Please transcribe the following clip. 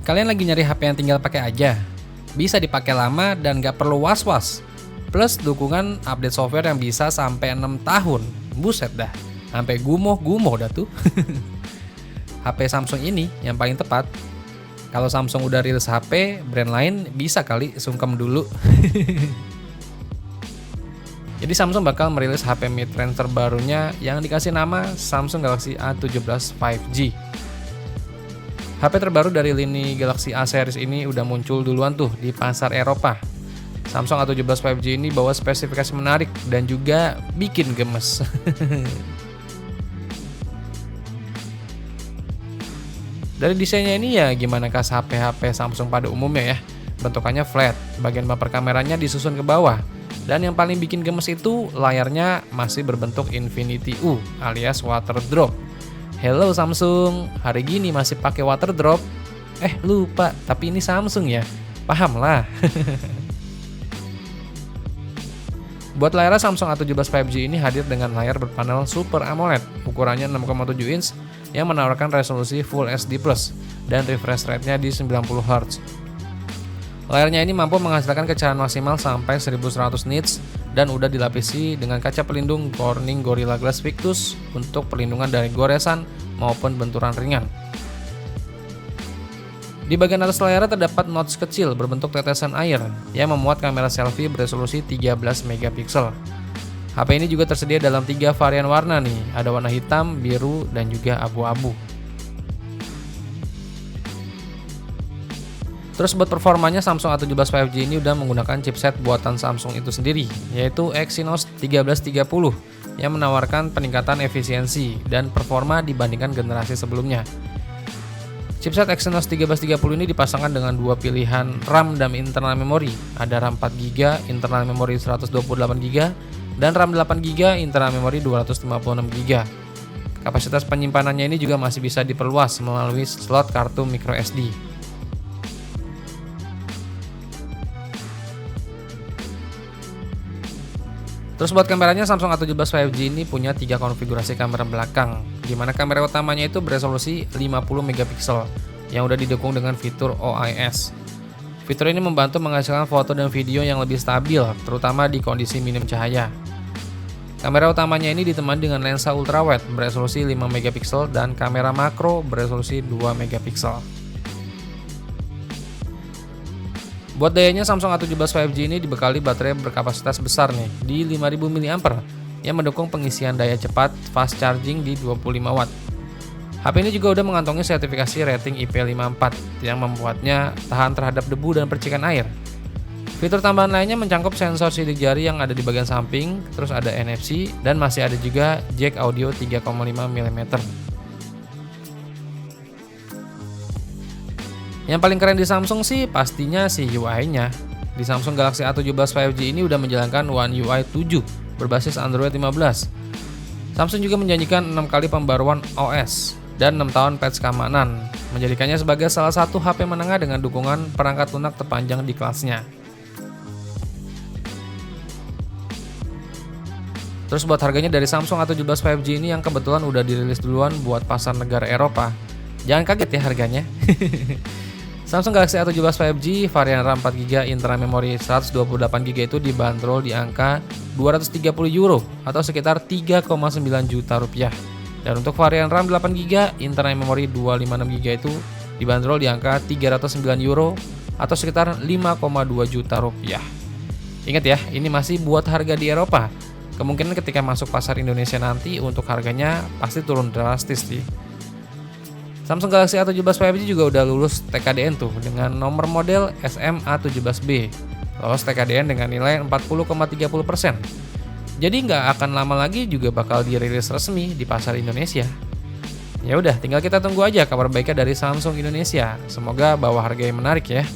Kalian lagi nyari HP yang tinggal pakai aja? Bisa dipakai lama dan gak perlu was-was. Plus dukungan update software yang bisa sampai 6 tahun. Buset dah, sampai gumoh-gumoh dah tuh. HP Samsung ini yang paling tepat. Kalau Samsung udah rilis HP, brand lain bisa kali sungkem dulu. Jadi Samsung bakal merilis HP mid-range terbarunya yang dikasih nama Samsung Galaxy A17 5G. HP terbaru dari lini Galaxy A series ini udah muncul duluan tuh di pasar Eropa. Samsung A17 5G ini bawa spesifikasi menarik dan juga bikin gemes. Dari desainnya ini ya gimana kas HP-HP Samsung pada umumnya ya. Bentukannya flat, bagian bumper kameranya disusun ke bawah. Dan yang paling bikin gemes itu layarnya masih berbentuk Infinity U alias water drop. Hello Samsung, hari gini masih pakai water drop? Lupa, tapi ini Samsung ya. Paham lah. Buat layar Samsung A17 5G ini hadir dengan layar berpanel Super AMOLED ukurannya 6,7 inch yang menawarkan resolusi Full HD+ dan refresh rate-nya di 90 Hz. Layarnya ini mampu menghasilkan kecahayan maksimal sampai 1100 nits dan udah dilapisi dengan kaca pelindung Corning Gorilla Glass Victus untuk perlindungan dari goresan maupun benturan ringan. Di bagian atas layar terdapat notch kecil berbentuk tetesan air yang memuat kamera selfie beresolusi 13 megapiksel. HP ini juga tersedia dalam 3 varian warna nih, ada warna hitam, biru, dan juga abu-abu. Terus buat performanya Samsung A17 5G ini udah menggunakan chipset buatan Samsung itu sendiri, yaitu Exynos 1330 yang menawarkan peningkatan efisiensi dan performa dibandingkan generasi sebelumnya. Chipset Exynos 1330 ini dipasangkan dengan dua pilihan RAM dan internal memori. Ada RAM 4GB, internal memori 128GB, dan RAM 8GB, internal memori 256GB. Kapasitas penyimpanannya ini juga masih bisa diperluas melalui slot kartu microSD. Terus buat kameranya Samsung A17 5G ini punya 3 konfigurasi kamera belakang, di mana kamera utamanya itu beresolusi 50 megapiksel yang udah didukung dengan fitur OIS. Fitur ini membantu menghasilkan foto dan video yang lebih stabil, terutama di kondisi minim cahaya. Kamera utamanya ini ditemani dengan lensa ultrawide beresolusi 5 megapiksel dan kamera makro beresolusi 2 megapiksel. Buat dayanya Samsung A17 5G ini dibekali baterai berkapasitas besar nih di 5000 mAh yang mendukung pengisian daya cepat fast charging di 25 Watt. HP ini juga udah mengantongi sertifikasi rating IP54 yang membuatnya tahan terhadap debu dan percikan air. Fitur tambahan lainnya mencangkup sensor sidik jari yang ada di bagian samping, terus ada NFC dan masih ada juga jack audio 3,5 mm. Yang paling keren di Samsung sih pastinya si UI-nya. Di Samsung Galaxy A17 5G ini udah menjalankan One UI 7 berbasis Android 15. Samsung juga menjanjikan 6 kali pembaruan OS dan 6 tahun patch keamanan, menjadikannya sebagai salah satu HP menengah dengan dukungan perangkat lunak terpanjang di kelasnya. Terus buat harganya dari Samsung A17 5G ini yang kebetulan udah dirilis duluan buat pasar negara Eropa. Jangan kaget ya harganya. Samsung Galaxy A17 5G varian RAM 4GB internal memori 128GB itu dibanderol di angka €230 atau sekitar 3,9 juta rupiah. Dan untuk varian RAM 8GB internal memori 256GB itu dibanderol di angka €309 atau sekitar 5,2 juta rupiah. Ingat ya, ini masih buat harga di Eropa. Kemungkinan ketika masuk pasar Indonesia nanti untuk harganya pasti turun drastis sih. Samsung Galaxy A17 5G juga udah lulus TKDN tuh dengan nomor model SMA17B. Lolos TKDN dengan nilai 40,30%. Jadi nggak akan lama lagi juga bakal dirilis resmi di pasar Indonesia. Ya udah, tinggal kita tunggu aja kabar baiknya dari Samsung Indonesia. Semoga bawa harga yang menarik ya.